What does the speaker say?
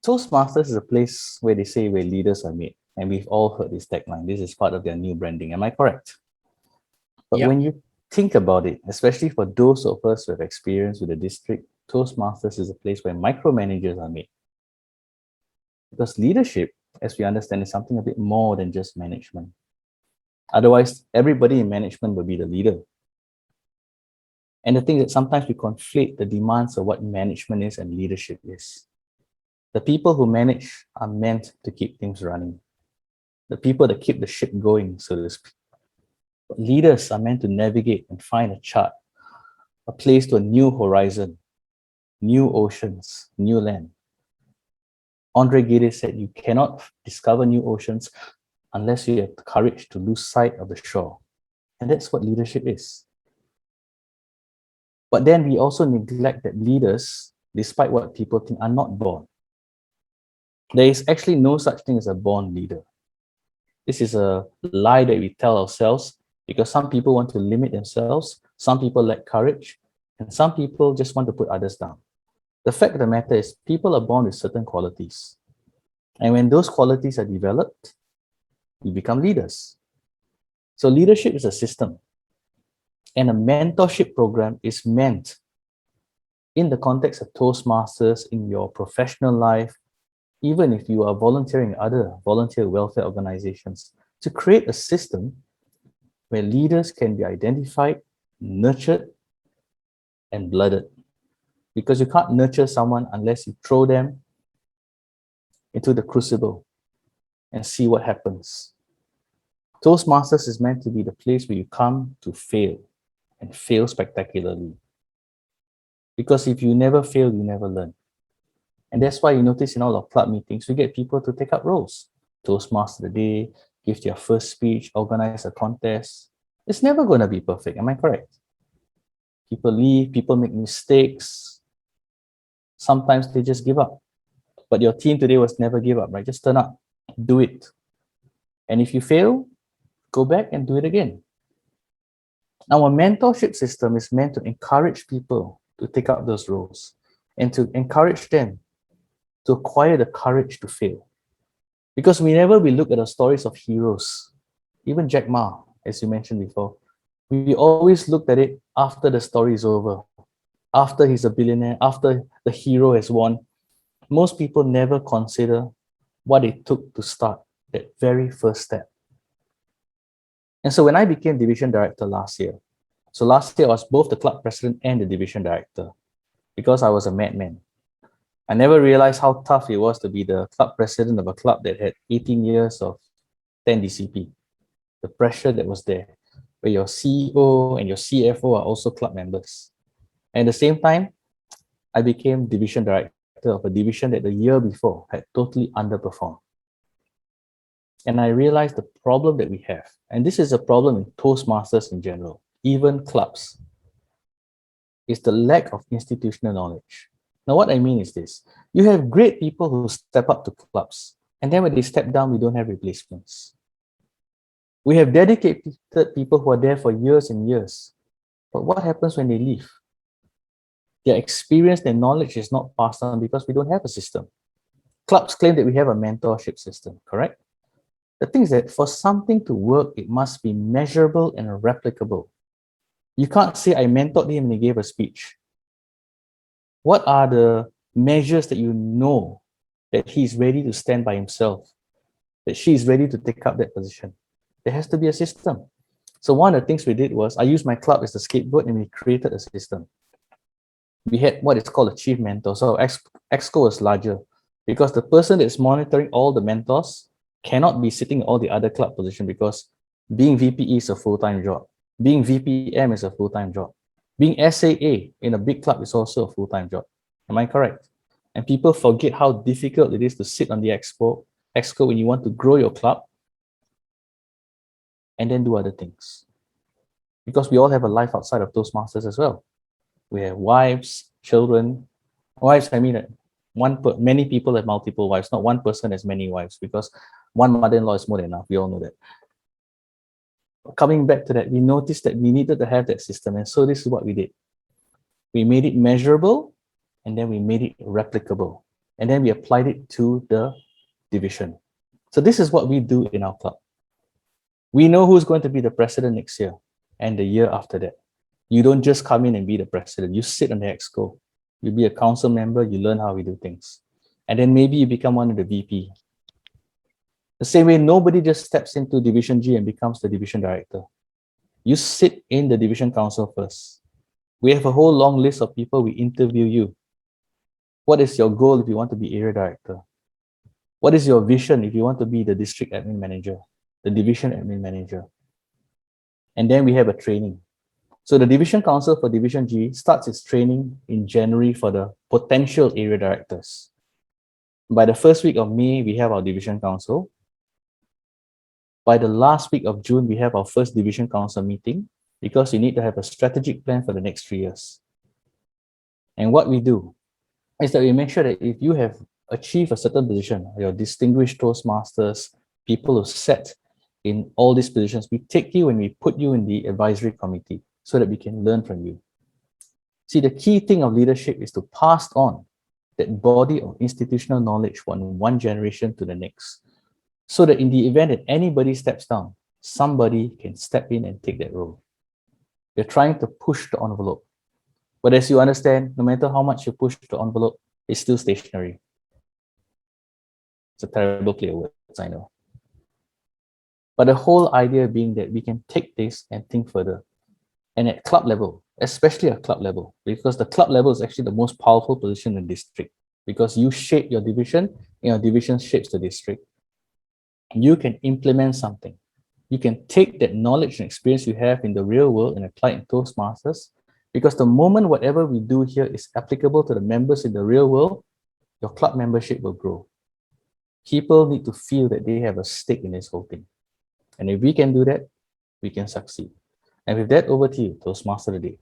Toastmasters is a place where they say where leaders are made. And we've all heard this tagline. This is part of their new branding. Am I correct? But Yep. when you think about it, especially for those of us who have experience with the district, Toastmasters is a place where micromanagers are made. Because leadership, as we understand, is something a bit more than just management. Otherwise, everybody in management will be the leader. And the thing is that sometimes we conflate the demands of what management is and leadership is. The people who manage are meant to keep things running. The people that keep the ship going, so to speak. But leaders are meant to navigate and find a chart, a place to a new horizon, new oceans, new land. Andre Gide said you cannot discover new oceans unless you have the courage to lose sight of the shore. And that's what leadership is. But then we also neglect that leaders, despite what people think, are not born. There is actually no such thing as a born leader. This is a lie that we tell ourselves because some people want to limit themselves, some people lack courage, and some people just want to put others down. The fact of the matter is people are born with certain qualities. And when those qualities are developed, you become leaders. So leadership is a system. And a mentorship program is meant in the context of Toastmasters in your professional life, even if you are volunteering in other volunteer welfare organizations, to create a system where leaders can be identified, nurtured, and blooded. Because you can't nurture someone unless you throw them into the crucible and see what happens. Toastmasters is meant to be the place where you come to fail and fail spectacularly. Because if you never fail, you never learn. And that's why you notice in all our club meetings, we get people to take up roles. Toastmaster the day, give their first speech, organize a contest. It's never going to be perfect, am I correct? People leave, people make mistakes. Sometimes they just give up. But your team today was never give up, right? Just turn up, do it. And if you fail, go back and do it again. Now, a mentorship system is meant to encourage people to take up those roles and to encourage them to acquire the courage to fail. Because whenever we look at the stories of heroes, even Jack Ma, as you mentioned before, we always looked at it after the story is over, after he's a billionaire, after the hero has won. Most people never consider what it took to start that very first step. And so when I became division director last year, so last year I was both the club president and the division director because I was a madman. I never realized how tough it was to be the club president of a club that had 18 years of 10 DCP. The pressure that was there, where your CEO and your CFO are also club members. And at the same time, I became division director of a division that the year before had totally underperformed. And I realized the problem that we have, and this is a problem in Toastmasters in general, even clubs, is the lack of institutional knowledge. Now, what I mean is this. You have great people who step up to clubs, and then when they step down, we don't have replacements. We have dedicated people who are there for years and years. But what happens when they leave? Their experience, their knowledge is not passed on because we don't have a system. Clubs claim that we have a mentorship system, correct? The thing is that for something to work, it must be measurable and replicable. You can't say, I mentored him and he gave a speech. What are the measures that you know that he's ready to stand by himself, that she's ready to take up that position? There has to be a system. So one of the things we did was I used my club as the scapegoat and we created a system. We had what is called a chief mentor. So Exco was larger because the person that's monitoring all the mentors cannot be sitting in all the other club positions because being VPE is a full-time job. Being VPM is a full-time job. Being SAA in a big club is also a full-time job. Am I correct? And people forget how difficult it is to sit on the exco when you want to grow your club and then do other things. Because we all have a life outside of Toastmasters as well. We have wives, children. Wives, I mean, many people have multiple wives. Not one person has many wives because one mother-in-law is more than enough. We all know that. Coming back to that, we noticed that we needed to have that system. And so this is what we did. We made it measurable and then we made it replicable. And then we applied it to the division. So this is what we do in our club. We know who's going to be the president next year and the year after that. You don't just come in and be the president. You sit on the exco. You be a council member. You learn how we do things. And then maybe you become one of the VP. The same way, nobody just steps into Division G and becomes the division director. You sit in the division council first. We have a whole long list of people. We interview you. What is your goal if you want to be area director? What is your vision if you want to be the district admin manager, the division admin manager? And then we have a training. So the division council for Division G starts its training in January for the potential area directors. By the first week of May, we have our division council. By the last week of June, we have our first division council meeting because you need to have a strategic plan for the next 3 years. And what we do is that we make sure that if you have achieved a certain position, your distinguished Toastmasters, people who set in all these positions, we take you and we put you in the advisory committee so that we can learn from you. See, the key thing of leadership is to pass on that body of institutional knowledge from one generation to the next, so that in the event that anybody steps down, somebody can step in and take that role. We're trying to push the envelope. But as you understand, no matter how much you push the envelope, it's still stationary. It's a terrible play of words, I know. But the whole idea being that we can take this and think further. And at club level, especially at club level, because the club level is actually the most powerful position in the district, because you shape your division and your division shapes the district. You can implement something. You can take that knowledge and experience you have in the real world and apply it in Toastmasters, because the moment whatever we do here is applicable to the members in the real world, your club membership will grow. People need to feel that they have a stake in this whole thing. And if we can do that, we can succeed. And with that, over to you, Toastmaster of the Day.